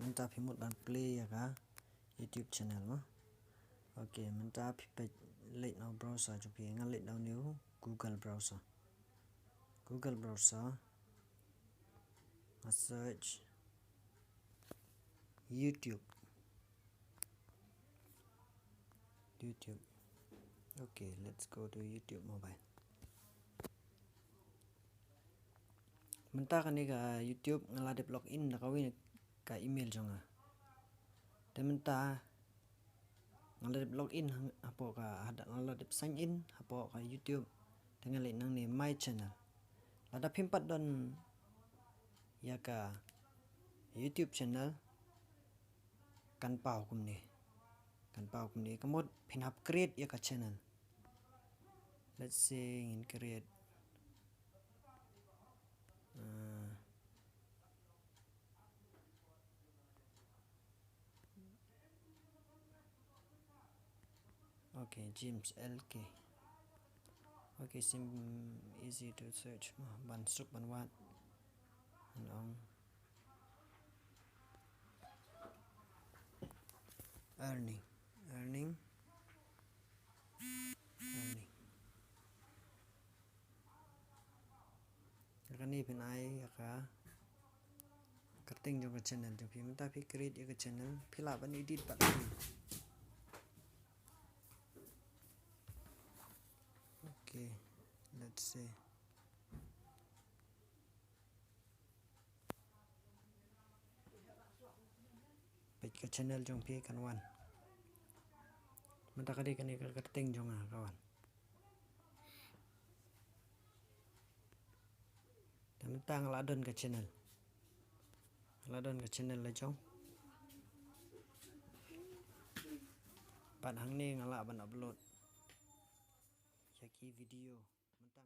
Menta phimut ban play ya ka YouTube channel ma. Okay, menta phi late now browser chu phi nga late now new Google browser. Google browser search YouTube. Okay, let's go to YouTube mobile. Menta kani ka YouTube ngala de login na kawin ka email jonga. Dan menta ngala de login apo ka ada ngala de sign in apo ka YouTube dengan link nang ni my channel. Lada pimpat don ya ka YouTube channel kan pau kum ni kamot pin hap create ya ka channel. Let's say in create okay, James LK. Okay, easy to search ban suk ban wat and earning kani pin ai ka cutting jo ka channel jo phi menta phi create ya ka channel phila ban edit pat. Okay, let's see. Page ka channel jong phi kan wan. Menta kadi kani ka cutting jong kawan. Dan menta ngaladon ka channel. Ngaladon ka channel la jong. Ban hang ni ngala ban upload. Yaki video. Menta